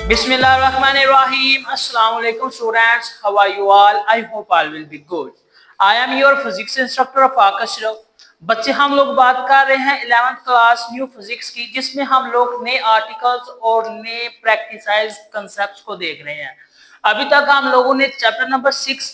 Bismillahirrahmanirrahim. Assalamu alaikum students. How are you all? I hope all will be good. I am your physics instructor of Akashra. बच्चे हम लोग बात कर रहे हैं 11th क्लास न्यू फिजिक्स की, जिसमें हम लोग नए आर्टिकल्स और नए प्रैक्टिसाइज कंसेप्ट्स को देख रहे हैं। अभी तक हम लोगों ने चैप्टर नंबर 6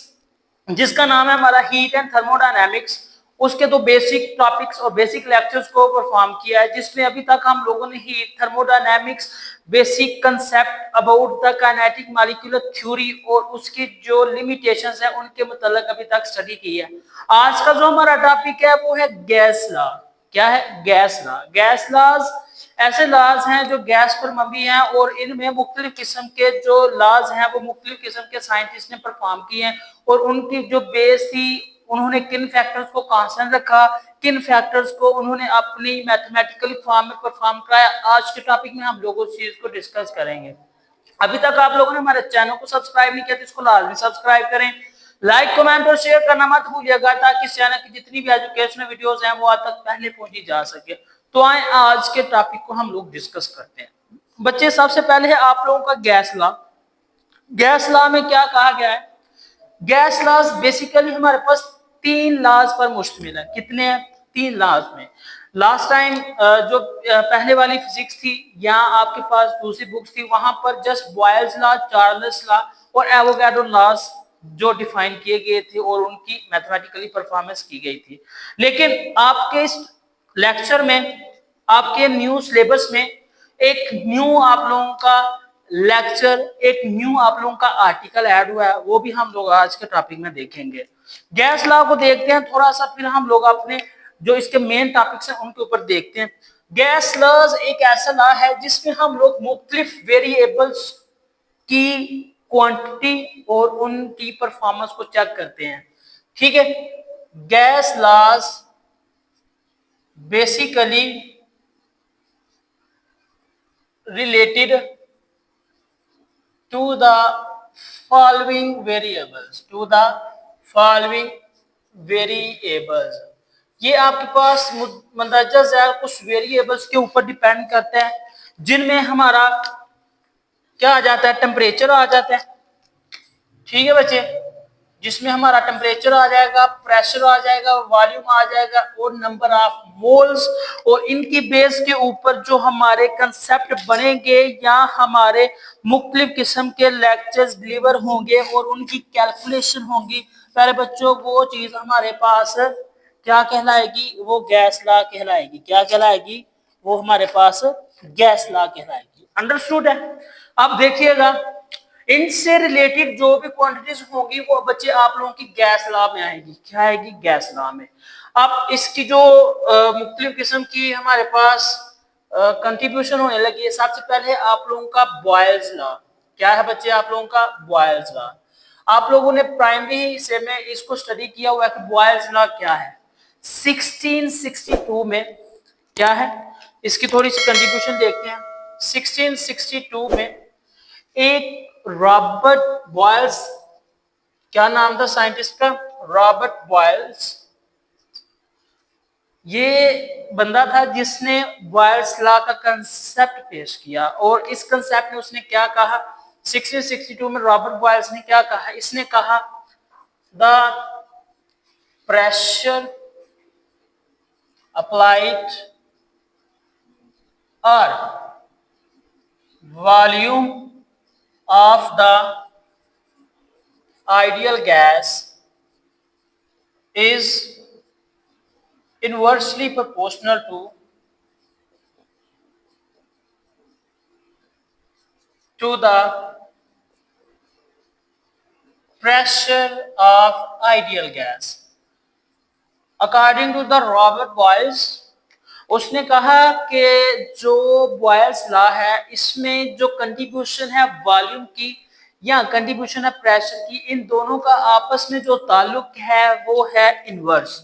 जिसका नाम है हमारा हीट एंड थर्मोडायनेमिक्स, उसके तो बेसिक टॉपिक्स और बेसिक लेक्चर्स को परफॉर्म किया है, जिसमें अभी तक हम लोगों ने heat thermodynamics basic concept about the kinetic molecular theory और उसकी जो लिमिटेशंस है उनके मतलब अभी तक स्टडी की है। आज का जो हमारा टॉपिक है वो है गैस लॉ। क्या है? Gas law. गैस लॉज ऐसे लॉज हैं जो गैस पर मबनी हैं और इनमें मुख्तलिफ किस्म के जो लॉज हैं वो मुख्तलिफ किस्म के साइंटिस्ट ने परफॉर्म किए हैं और उनकी जो बेस थी उन्होंने किन फैक्टर्स को कांस्टेंट रखा, किन फैक्टर्स को उन्होंने अपनी मैथमेटिकली फॉर्म में परफॉर्म कराया। आज के टॉपिक में हम लोग उस चीज को डिस्कस करेंगे। अभी तक आप लोगों ने हमारे चैनल को सब्सक्राइब नहीं किया तो इसको लाजमी सब्सक्राइब करें, लाइक कमेंट और शेयर करना मत भूलिएगा ताकि इस चैनल की जितनी भी एजुकेशनल वीडियोस हैं वो आज तक पहले पहुंची जा सके। तो आए आज के टॉपिक को हम लोग डिस्कस करते हैं। बच्चे सबसे पहले है आप लोगों का गैस लॉ। गैस लॉ में क्या कहा गया है? गैस लॉज बेसिकली हमारे पास 3 लॉज पर मुश्तमिल है। कितने हैं? 3 लॉज में। लास्ट टाइम जो पहले वाली फिजिक्स थी या आपके पास दूसरी बुक्स थी वहां पर just Boyle's law, Charles law और एवोगाड्रो लॉज जो डिफाइन किए गए थे और उनकी मैथमेटिकली परफॉर्मेंस की गई थी। लेकिन आपके इस लेक्चर में, आपके न्यू सिलेबस में एक न्यू आप लोगों का लेक्चर, एक न्यू आप लोगों का आर्टिकल ऐड हुआ है, वो भी हम लोग आज के टॉपिक में देखेंगे। गैस लॉ को देखते हैं थोड़ा सा, फिर हम लोग अपने जो इसके मेन टॉपिक्स हैं उनके ऊपर देखते हैं। गैस लॉज एक ऐसा लॉ है जिसमें हम लोग मुख्तलिफ वेरिएबल्स की क्वांटिटी और उनकी परफॉर्मेंस को चेक करते हैं। ठीक है। Gas laws basically related to the following variables। ये आपके पास मंदरजा ज़ैल कुछ वेरिएबल्स के ऊपर डिपेंड करता है, जिनमें हमारा क्या आ जाता है? टेम्परेचर आ जाता है। ठीक है बच्चे, जिसमें हमारा टेम्परेचर आ जाएगा, प्रेशर आ जाएगा, वॉल्यूम आ जाएगा और नंबर ऑफ मोल्स। और इनकी बेस के ऊपर जो हमारे कंसेप्ट बनेंगे या हमारे मुख्तलिफ किस्म के लेक्चर्स डिलीवर होंगे और उनकी कैलकुलेशन होंगी। प्यारे बच्चों, वो चीज हमारे पास क्या कहलाएगी? वो गैस लॉ कहलाएगी। क्या कहलाएगी? वो हमारे पास गैस लॉ कहलाएगी। अंडरस्टूड है? अब देखिएगा, इनसे रिलेटेड जो भी क्वांटिटीज होंगी वो बच्चे आप लोगों की गैस लॉ में आएगी। क्या आएगी? गैस लॉ में। अब इसकी जो मुख्तलिफ किस्म की हमारे पास कंट्रीब्यूशन होने लगी है। सबसे पहले आप लोगों का बॉयल्स लॉ। क्या है बच्चे? आप लोगों का बॉयल्स लॉ। आप लोगों ने प्राइमरी हिस्से में इसको स्टडी किया हुआ है कि बॉयल्स लॉ क्या है। 1662 में क्या है, इसकी थोड़ी सी कंट्रीब्यूशन देखते हैं। 1662 में एक रॉबर्ट बॉयल्स, क्या नाम था साइंटिस्ट का? Robert Boyle's. ये बंदा था जिसने बॉयल्स लॉ का कंसेप्ट पेश किया और इस कंसेप्ट में उसने क्या कहा? 1662 में रॉबर्ट बॉयल्स ने क्या कहा? इसने कहा द प्रेशर अप्लाइड और volume of the ideal gas is inversely proportional to the pressure of ideal gas। According to the Robert Boyles, उसने कहा कि जो बॉयल्स लॉ है इसमें जो कंट्रीब्यूशन है वॉल्यूम की या कंट्रीब्यूशन है प्रेशर की, इन दोनों का आपस में जो ताल्लुक है वो है इनवर्स।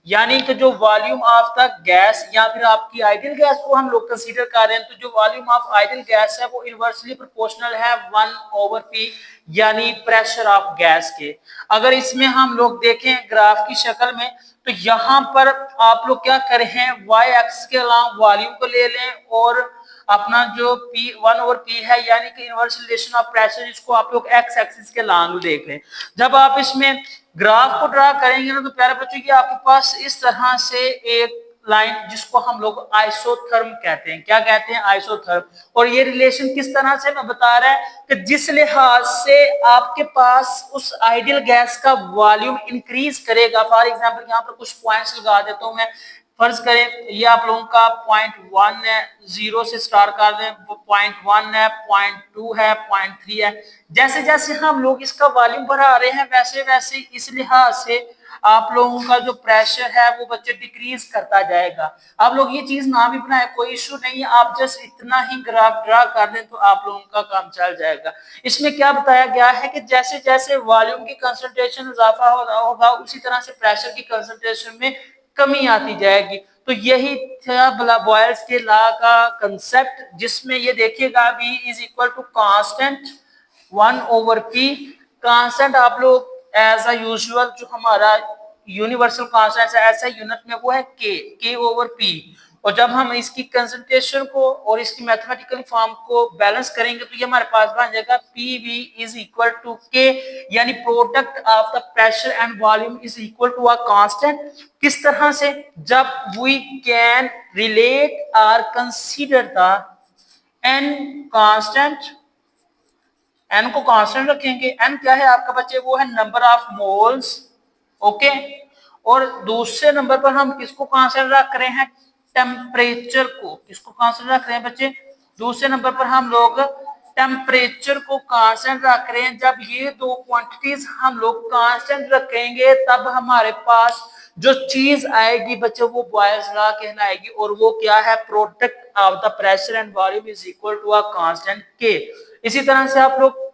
यानी कि जो वॉल्यूम ऑफ द गैस या फिर आपकी आइडियल गैस को हम लोग कंसीडर कर रहे हैं, तो जो वॉल्यूम ऑफ आइडियल गैस है वो इनवर्सली प्रोपोर्शनल है 1/p, यानी प्रेशर ऑफ गैस के। अगर इसमें हम लोग देखें ग्राफ की शक्ल में, तो यहाँ पर आप लोग क्या कर रहे हैं, वाई एक्सिस के अलांग वॉल्यूम को ले लें और अपना जो P 1/p है यानी कि इनवर्स रिलेशन ऑफ प्रेशर, इसको आप लोग एक्स एक्सिस के अलांग देख लें। जब आप इसमें ग्राफ को ड्रा करेंगे ना, तो प्यारे बच्चों की आपके पास इस तरह से एक लाइन, जिसको हम लोग आइसोथर्म कहते हैं। क्या कहते हैं? आइसोथर्म। और ये रिलेशन किस तरह से मैं बता रहा है कि जिस लिहाज से आपके पास उस आइडियल गैस का वॉल्यूम इंक्रीज करेगा। फॉर एग्जांपल यहाँ पर कुछ पॉइंट्स लगा देता हूं मैं। फर्ज करें ये आप लोगों का पॉइंट 1 है, 0 से स्टार्ट कर दें, पॉइंट 1 है, पॉइंट 2 है, पॉइंट 3 है। जैसे जैसे हम लोग इसका वॉल्यूम बढ़ा रहे हैं, वैसे वैसे इस लिहाज से आप लोगों का जो प्रेशर है वो बच्चे डिक्रीज करता जाएगा। आप लोग ये चीज ना भी बनाए, कोई इशू नहीं है, आप जस्ट इतना ही ग्राफ ड्रा कर दें तो आप लोगों का काम चल जाएगा। इसमें क्या बताया गया है कि जैसे जैसे वॉल्यूम की कंसंट्रेशन इजाफा हो रहा होगा, उसी तरह से प्रेशर की कंसंट्रेशन में कमी आती जाएगी। तो यही था बॉयल्स के लॉ का कंसेप्ट, जिसमें ये देखिएगा V is equal to constant 1/p। Constant आप लोग एज अ यूजुअल जो हमारा यूनिवर्सल कांस्टेंट है ऐसा यूनिट में वो है K/P। और जब हम इसकी कंसंट्रेशन को और इसकी मैथमेटिकल फॉर्म को बैलेंस करेंगे, तो ये हमारे पास बन जाएगा PV is equal to K, यानी product of the pressure and volume is equal to a constant. किस तरह से? जब वी कैन रिलेट और consider the n constant, n को कांस्टेंट रखेंगे। n क्या है आपका बच्चे? वो है नंबर ऑफ मोल्स। ओके। और दूसरे नंबर पर हम किसको कांस्टेंट रख रहे हैं? टेम्परेचर को। किसको कांस्टेंट रख रहे हैं बच्चे? दूसरे नंबर पर हम लोग टेम्परेचर को कांस्टेंट रख रहे हैं। जब ये दो क्वांटिटीज हम लोग कांस्टेंट रखेंगे, तब हमारे पास जो चीज आएगी बच्चे वो बॉयल्स लॉ कहलाएगी। और वो क्या है? Product of the pressure and volume is equal to a constant K. इसी तरह से आप लोग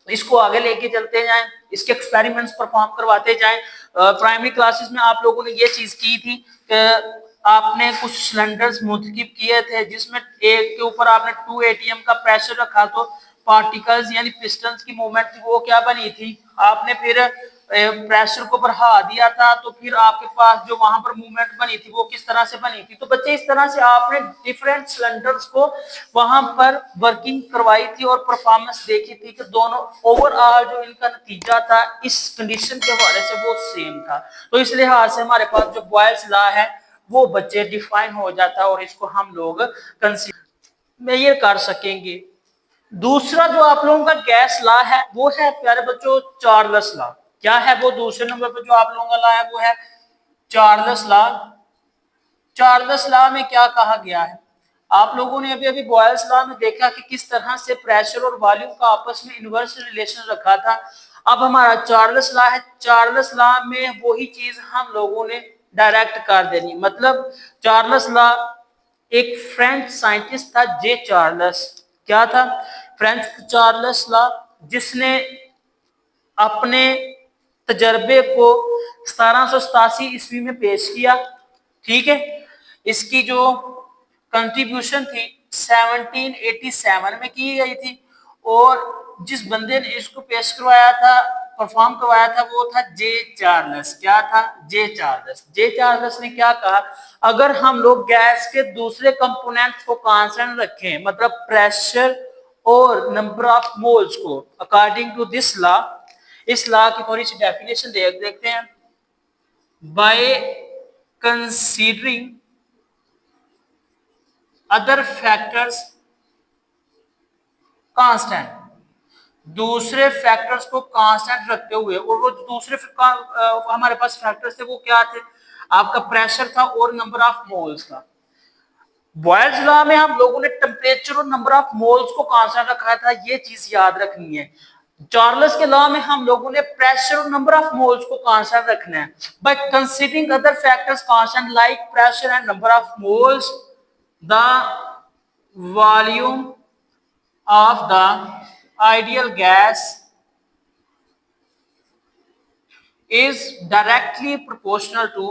इसको आगे लेके चलते जाएं, इसके एक्सपेरिमेंट्स परफॉर्म करवाते जाएं। प्राइमरी क्लासेस में आप लोगों ने ये चीज की थी कि आपने कुछ सिलेंडर्स मुंतखब किए थे, जिसमें एक के ऊपर आपने 2 atm का प्रेशर रखा, तो पार्टिकल्स यानी पिस्टन्स की मूवमेंट थी वो क्या बनी थी? आपने फिर प्रेशर को बढ़ा दिया था, तो फिर आपके पास जो वहां पर मूवमेंट बनी थी वो किस तरह से बनी थी? तो बच्चे इस तरह से आपने डिफरेंट सिलेंडर्स को वहां पर वर्किंग करवाई थी और परफॉर्मेंस देखी थी कि दोनों ओवरऑल जो इनका नतीजा था इस कंडीशन के हवाले से वो सेम था। तो इस लिहाज से हमारे पास जो बॉयल्स लॉ है वो बच्चे डिफाइन हो जाता है और इसको हम लोग मेजर कर सकेंगे। दूसरा जो आप लोगों का गैस लॉ है वो है प्यारे बच्चों चार्ल्स लॉ। क्या है वो? दूसरे नंबर पर जो आप लोगों का लॉ है वो है चार्ल्स लॉ। चार्ल्स लॉ में क्या कहा गया है? आप लोगों ने अभी अभी बॉयल्स लॉ में देखा कि किस तरह से प्रेशर और वॉल्यूम का आपस में इनवर्स रिलेशन रखा था। अब हमारा चार्ल्स लॉ है। चार्ल्स लॉ में वही चीज हम लोगों ने डायरेक्ट कर देनी। मतलब चार्ल्स लॉ, एक फ्रेंच साइंटिस्ट था जे चार्ल्स। क्या था? फ्रेंच चार्ल्स लॉ, जिसने अपने तजर्बे को 1787 ईस्वी में पेश किया। ठीक है। इसकी जो कंट्रीब्यूशन थी 1787 में की गई थी। और जिस बंदे ने इसको पेश करवाया था, परफॉर्म करवाया था, वो था जे चार्ल्स। क्या था? जे चार्ल्स। जे चार्ल्स ने क्या कहा? अगर हम लोग गैस के दूसरे कंपोनेंट्स को कांस्टेंट रखें, मतलब प्रेशर और नंबर ऑफ मोल्स को, अकॉर्डिंग टू दिस लॉ, इस लॉ की थोड़ी सी डेफिनेशन देखते हैं। By considering other factors constant, दूसरे फैक्टर्स को कांस्टेंट रखते हुए, और वो दूसरे हमारे पास फैक्टर्स थे वो क्या थे? आपका प्रेशर था और नंबर ऑफ मोल्स था। बॉयल्स लॉ में हम लोगों ने टेम्परेचर और नंबर ऑफ मोल्स को कांस्टेंट रखा था, ये चीज याद रखनी है। चार्ल्स के लॉ में हम लोगों ने प्रेशर और नंबर ऑफ मोल्स को कांस्टेंट रखना है। By considering other factors constant like pressure and number of moles, the volume of the ideal gas is directly proportional to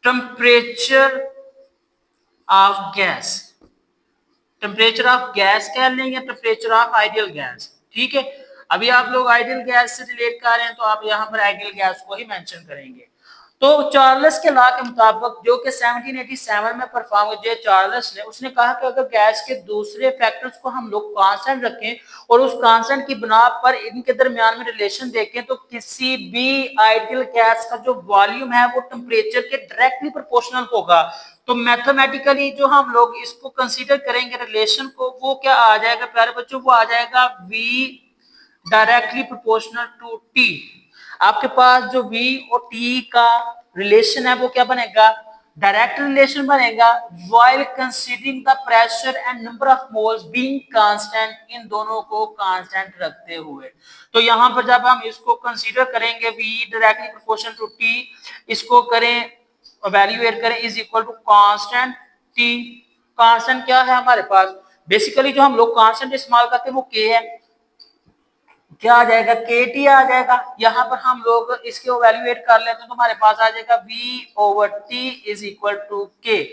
temperature of gas, temperature of gas कह लें या temperature of ideal gas, ठीक है। अभी आप लोग ideal gas से relate कर रहे हैं तो आप यहाँ पर आइडियल गैस को ही मेंशन करेंगे। तो चार्ल्स के लॉ के मुताबिक, जो कि 1787 में परफॉर्म हुए चार्ल्स ने, उसने कहा कि अगर गैस के दूसरे फैक्टर्स को हम लोग कांस्टेंट रखें और उस कांस्टेंट की बिना पर इनके दरमियान में रिलेशन देखें तो किसी भी आइडियल गैस का जो वॉल्यूम है वो टेम्परेचर के डायरेक्टली प्रोपोर्शनल होगा। तो मैथमेटिकली जो हम लोग इसको कंसीडर करेंगे रिलेशन को, वो क्या आ जाएगा प्यारे बच्चों, वो आ जाएगा V directly proportional to T। आपके पास जो V और T का रिलेशन है वो क्या बनेगा, डायरेक्ट रिलेशन बनेगा, while considering the pressure and number of moles being constant, इन दोनों को कांस्टेंट रखते हुए। तो यहाँ पर जब हम इसको कंसीडर करेंगे V directly proportional to T, इसको करें इवैल्यूएट करें is equal to constant T। Constant क्या है हमारे पास, बेसिकली जो हम लोग कांस्टेंट इस्तेमाल करते हैं वो K है, क्या आ जाएगा, KT आ जाएगा। यहाँ पर हम लोग इसके इवैल्यूएट कर लेते हैं तो हमारे पास आ जाएगा V/T is equal to K।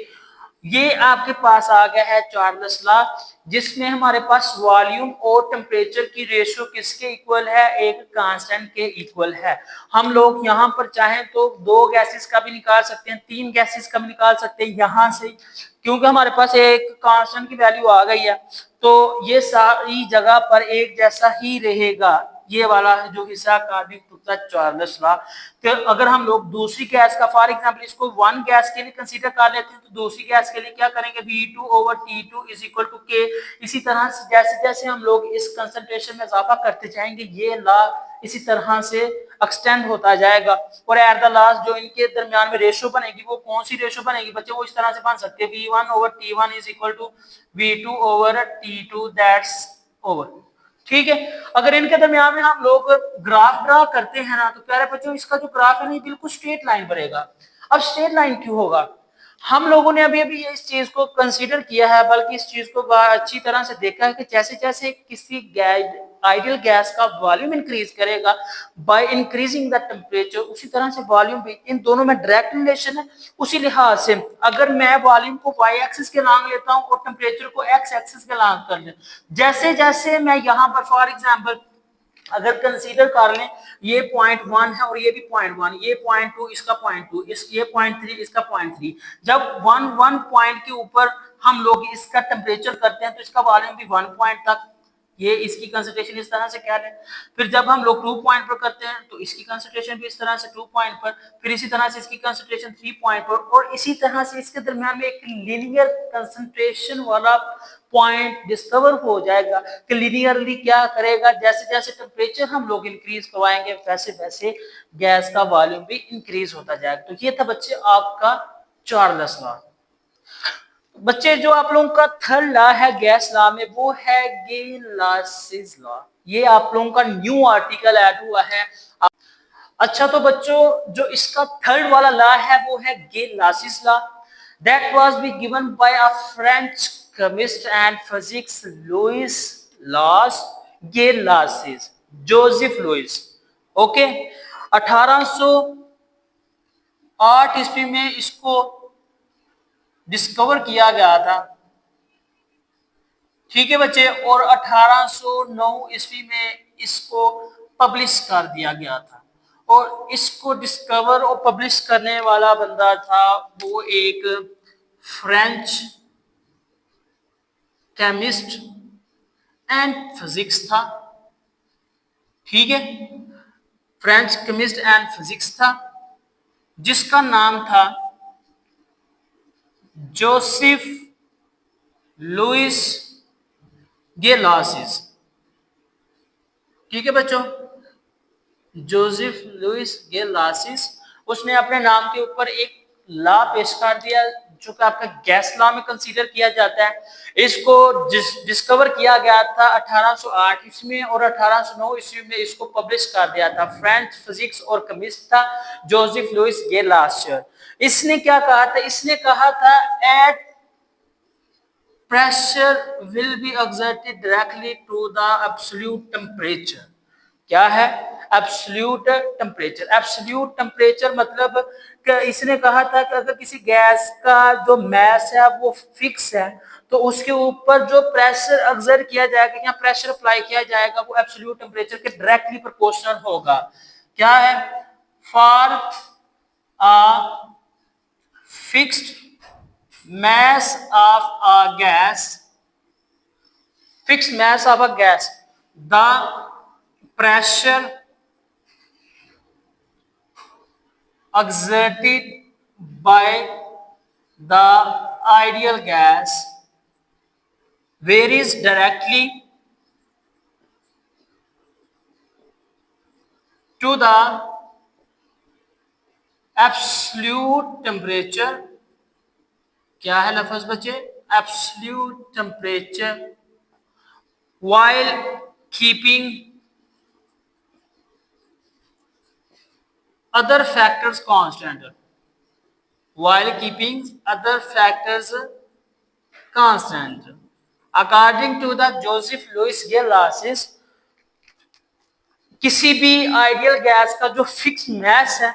ये आपके पास आ गया है चार्ल्स लॉ, जिसमें हमारे पास वॉल्यूम और टेम्परेचर की रेशियो किसके इक्वल है, एक कांस्टेंट के इक्वल है। हम लोग यहाँ पर चाहें तो 2 गैसेस का भी निकाल सकते हैं, 3 गैसेस का भी निकाल सकते हैं यहाँ से, क्योंकि हमारे पास एक कांस्टेंट की वैल्यू आ गई है तो ये सारी जगह पर एक जैसा ही रहेगा। ये वाला जो हिस्सा कार्बनिक टू चार्ल्स लॉ। तो अगर हम लोग दूसरी गैस का फॉर एग्जांपल इसको 1 गैस के लिए कंसीडर कर लेते हैं तो दूसरी गैस के लिए क्या करेंगे, V2/T2 is equal to K। इसी तरह से जैसे जैसे हम लोग इस कंसंट्रेशन में इजाफा करते जाएंगे ये लॉ इसी तरह से एक्सटेंड होता जाएगा। और एट द लास्ट जो इनके दरमियान में रेशियो बनेगी वो कौन सी रेशियो बनेगी बच्चों, वो इस तरह से बन सकती है V1/T1 is equal to V2/T2 that's over, ठीक है। अगर इनके दरमियान में हम लोग ग्राफ ड्रा करते हैं ना तो प्यारे बच्चों इसका जो ग्राफ है ना बिल्कुल स्ट्रेट लाइन बनेगा। अब स्ट्रेट लाइन क्यों होगा, हम लोगों ने अभी अभी इस चीज को कंसीडर किया है, बल्कि इस चीज को अच्छी तरह से देखा है कि जैसे जैसे किसी आइडियल गैस का वॉल्यूम इंक्रीज करेगा बाय इंक्रीजिंग द टेम्परेचर, उसी तरह से वॉल्यूम भी, इन दोनों में डायरेक्ट रिलेशन है। उसी लिहाज से अगर मैं वॉल्यूम को y एक्सिस के लॉन्ग लेता हूं और टेम्परेचर को x एक्सिस के लॉन्ग कर ले, जैसे जैसे मैं यहाँ पर फॉर एग्जाम्पल अगर कंसीडर कर लें ये 0.1 है और ये भी 0.1, ये 0.2 इसका 0.2, ये 0.3 इसका 0.3, जब 1 पॉइंट के ऊपर हम लोग इसका टेम्परेचर करते हैं तो इसका वॉल्यूम भी 1 पॉइंट तक, ये इसकी कंसंट्रेशन इस तरह से क्या है। फिर जब हम लोग 2 पॉइंट पर करते हैं तो इसकी कंसंट्रेशन भी इस तरह से 2 पॉइंट पर, फिर इसी तरह से इसकी कंसंट्रेशन 3 पॉइंट पर, और इसी तरह से इसके दरमियान में एक लीनियर कंसंट्रेशन वाला पॉइंट डिस्कवर हो जाएगा कि लीनियरली क्या करेगा, जैसे जैसे टेम्परेचर हम लोग इंक्रीज करवाएंगे वैसे वैसे गैस का वॉल्यूम भी इंक्रीज होता जाएगा। तो ये था बच्चे आपका चार्ल्स लॉ। बच्चे जो आप लोगों का थर्ड लॉ है गैस लॉ में वो है गे-लॉसिस लॉ। ये आप लोगों का न्यू आर्टिकल ऐड हुआ है। अच्छा तो बच्चों जो इसका थर्ड वाला लॉ है वो है Gay Lussac's law, that was be given by a French chemist and physics Louis लॉस गे-लॉसिस, जोसेफ लुइस। ओके, 1808 ईस्वी में इसको डिस्कवर किया गया था, ठीक है बच्चे, और 1809 ईस्वी में इसको पब्लिश कर दिया गया था। और इसको डिस्कवर और पब्लिश करने वाला बंदा था वो एक फ्रेंच केमिस्ट एंड फिजिक्स था, ठीक है, फ्रेंच केमिस्ट एंड फिजिक्स था जिसका नाम था जोसेफ लुइस गे-लॉसिस, ठीक है बच्चों, जोसेफ लुइस गे-लॉसिस। उसने अपने नाम के ऊपर एक लॉ पेश कर दिया जो कि आपका गैस लॉ में कंसीडर किया जाता है। इसको डिस्कवर किया गया था 1808 ईस्वी में और 1809 ईस्वी में इसको पब्लिश कर दिया था। फ्रेंच फिजिक्स और केमिस्ट था जोसेफ लुइस गे-लॉसिस। इसने क्या कहा था, इसने कहा था eight pressure will be exerted directly to the absolute temperature। क्या है एब्सोल्यूट टेम्परेचर, एब्सोल्यूट टेम्परेचर मतलब इसने कहा था कि अगर किसी गैस का जो मास है वो फिक्स है तो उसके ऊपर जो प्रेशर एक्सर्ट किया जाएगा या प्रेशर अप्लाई किया जाएगा वो एब्सोल्यूट टेम्परेचर के डायरेक्टली प्रोपोर्शनल होगा। क्या है? For a fixed mass of a gas, fixed mass of a gas, the pressure exerted by the ideal gas varies directly to the absolute temperature। क्या है लफ्ज बच्चे? Absolute temperature while keeping other factors constant, while keeping other factors constant according to the Joseph Louis Gay-Lasses। किसी भी ideal gas का जो fix mass है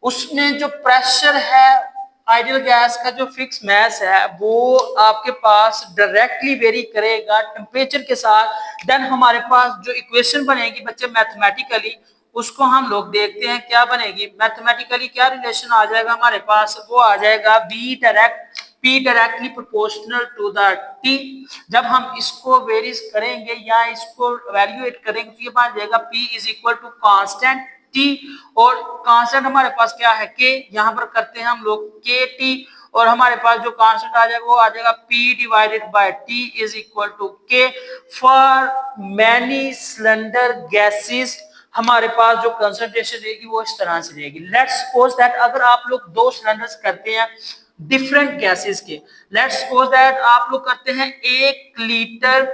उसमें जो प्रेशर है, आइडियल गैस का जो फिक्स मास है वो आपके पास डायरेक्टली वेरी करेगा टेम्परेचर के साथ। देन हमारे पास जो इक्वेशन बनेगी बच्चे मैथमेटिकली, उसको हम लोग देखते हैं क्या बनेगी। मैथमेटिकली क्या रिलेशन आ जाएगा हमारे पास? वो आ जाएगा P directly proportional to the T। जब हम इसको वेरीज करेंगे या इसको वैल्यूएट करेंगे तो ये बन जाएगा P is equal to constant T, और कांस्टेंट हमारे पास क्या है? K। यहाँ पर करते हैं हम लोग KT, और हमारे पास जो कांस्टेंट आ जाएगा वो आ जाएगा P divided by T is equal to K। For many cylinder gases हमारे पास जो कंसंट्रेशन रहेगी वो इस तरह से रहेगी। लेट्स सपोज दैट अगर आप लोग दो सिलेंडर्स करते हैं डिफरेंट गैसेस के, लेट्स सपोज दैट आप लोग करते हैं 1 लीटर,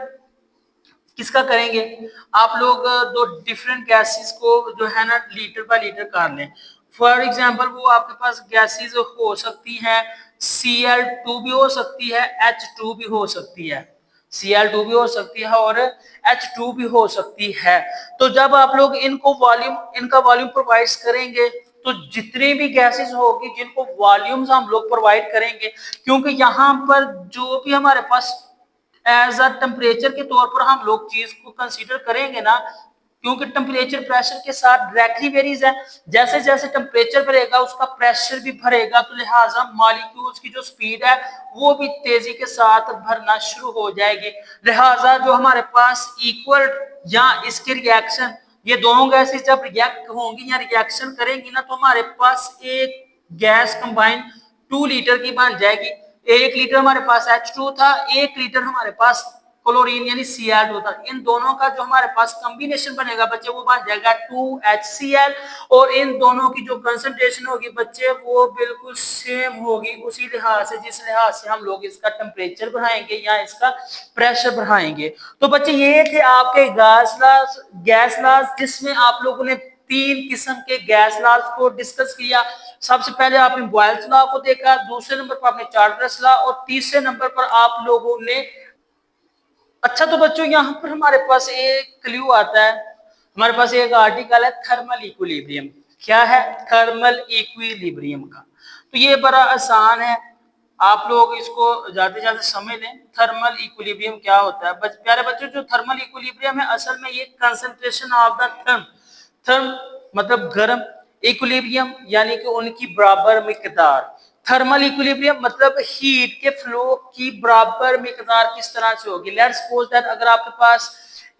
किसका करेंगे आप लोग? दो डिफरेंट गैसेस को जो है ना लीटर बाय लीटर कर लें। फॉर एग्जांपल वो आपके पास गैसेस हो सकती हैं Cl2 भी हो सकती है, H2 भी हो सकती है, Cl2 भी हो सकती है और H2 भी हो सकती है। तो जब आप लोग इनका वॉल्यूम प्रोवाइड करेंगे तो जितने भी गैसेस होगी जिनको वॉल्यूम्स हम लोग प्रोवाइड करेंगे, क्योंकि यहाँ पर जो भी हमारे पास एज अ टेम्परेचर के तौर पर हम लोग चीज को कंसीडर करेंगे ना, क्योंकि टेम्परेचर प्रेशर के साथ डायरेक्टली वेरीज है। जैसे जैसे टेम्परेचर बढ़ेगा उसका प्रेशर भी बढ़ेगा, तो लिहाजा मॉलिक्यूल्स की जो स्पीड है वो भी तेजी के साथ भरना शुरू हो जाएगी। लिहाजा जो हमारे पास इक्वल या इसके रिएक्शन, ये दोनों गैसेस जब रिएक्ट होंगी या रिएक्शन करेंगी ना तो हमारे पास एक गैस कंबाइन 2 लीटर की बन जाएगी। 1 लीटर हमारे पास H2 था, 1 लीटर हमारे पास क्लोरीन यानी Cl2 था। इन दोनों का जो हमारे पास कॉम्बिनेशन बनेगा बच्चे वो बन जाएगा 2HCl, और इन दोनों की जो कंसंट्रेशन होगी बच्चे वो बिल्कुल सेम होगी उसी लिहाज से जिस लिहाज से हम लोग इसका टेम्परेचर बढ़ाएंगे या इसका प्रेशर बढ़ाएंगे। तो बच्चे ये थे आपके गैस लॉज जिसमें आप लोगों ने 3 किस्म के गैस लॉज को डिस्कस किया। सबसे पहले आपने बॉयल्स लॉ को देखा, दूसरे नंबर पर आपने चार्ल्स लॉ, और तीसरे नंबर पर आप लोगों ने, अच्छा तो बच्चों यहाँ पर हमारे पास एक क्लू आता है, हमारे पास एक आर्टिकल है थर्मल इक्विलिब्रियम। क्या है? थर्मल इक्विलिब्रियम का। तो ये बड़ा आसान है, आप लोग इसको ज्यादा ज्यादा समझ लें। थर्मल इक्विलिब्रियम क्या होता है? प्यारे बच्चों, जो थर्मल इक्विलिब्रियम है असल में ये कंसंट्रेशन ऑफ द थर्म मतलब गर्म, इक्विलिब्रियम यानी कि उनकी बराबर मिकदार। थर्मल इक्विलिब्रियम मतलब हीट के फ्लो की बराबर मिकदार किस तरह से होगी। लेट्स सपोज दैट अगर आपके पास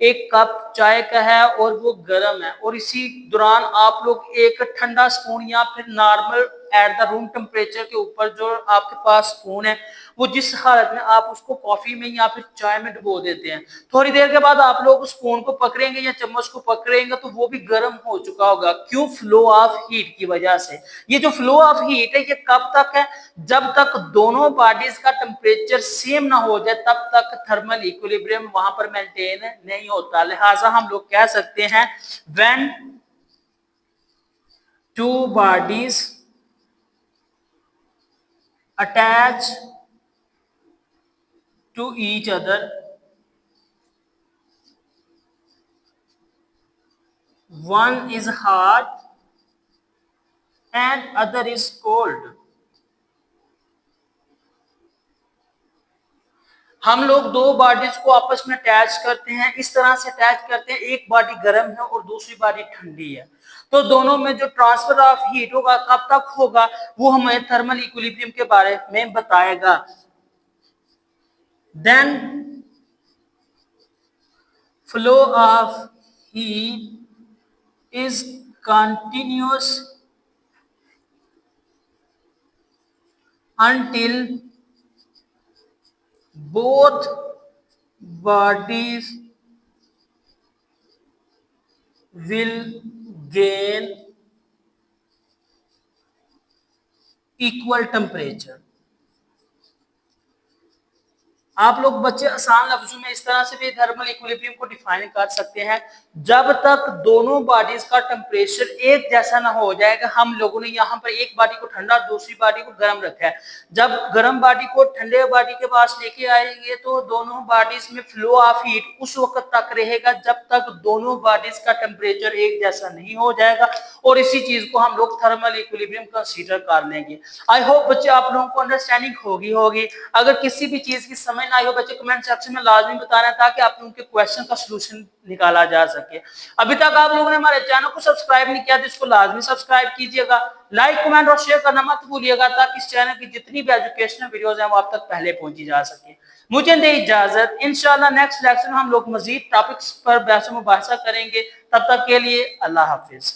एक कप चाय का है और वो गर्म है, और इसी दौरान आप लोग एक ठंडा स्पून या फिर normal at the room temperature के ऊपर जो आपके पास स्पून है वो जिस हालत में आप उसको कॉफी में या फिर चाय में डुबो देते हैं, थोड़ी देर के बाद आप लोग उस स्पून को पकड़ेंगे या चम्मच को पकड़ेंगे तो वो भी गर्म हो चुका होगा। क्यों? फ्लो ऑफ हीट की वजह से। ये जो फ्लो ऑफ हीट है ये कब तक है? जब तक दोनों बॉडीज का टेम्परेचर सेम ना हो जाए तब तक थर्मल इक्विलिब्रियम वहां पर मेंटेन नहीं होता। लिहाजा हम लोग कह सकते हैं when two bodies attach to each other, one is hot and other is cold. हम लोग दो बॉडीज को आपस में अटैच करते हैं, इस तरह से अटैच करते हैं, एक बॉडी गर्म है और दूसरी बॉडी ठंडी है, तो दोनों में जो ट्रांसफर ऑफ हीट होगा कब तक होगा, वो हमें थर्मल इक्विलिब्रियम के बारे में बताएगा। Then flow of heat is continuous until both bodies will gain equal temperature। आप लोग बच्चे आसान लफ्जों में इस तरह से भी थर्मल इक्विलिब्रियम को डिफाइन कर सकते हैं, जब तक दोनों बॉडीज का टेम्परेचर एक जैसा ना हो जाएगा। हम लोगों ने यहाँ पर एक बॉडी को ठंडा दूसरी बॉडी को गर्म रखा है, जब गर्म बॉडी को ठंडे बॉडी के पास लेके आएंगे तो दोनों बॉडीज में फ्लो ऑफ हीट उस वक्त तक रहेगा जब तक दोनों बॉडीज का टेम्परेचर एक जैसा नहीं हो जाएगा, और इसी चीज को हम लोग थर्मल इक्विलिब्रियम कंसीडर कर लेंगे। आई होप बच्चे आप लोगों को अंडरस्टैंडिंग होगी। अगर किसी भी चीज की समझ ना हो बच्चे कमेंट सेक्शन में लाजमी बताना, ताकि आप लोगों के क्वेश्चन का सलूशन निकाला जा सके। अभी तक आप लोगों ने हमारे चैनल को सब्सक्राइब नहीं किया तो इसको लाजमी सब्सक्राइब कीजिएगा, लाइक कमेंट और शेयर करना मत भूलिएगा, ताकि इस चैनल की जितनी भी एजुकेशनल वीडियोस हैं वो आप तक पहले पहुंची जा सके। मुझे दे इजाजत, इंशाल्लाह नेक्स्ट लेक्चर में हम लोग मजीद टॉपिक्स पर बहस मुबाहिसा करेंगे। तब तक के लिए अल्लाह हाफिज।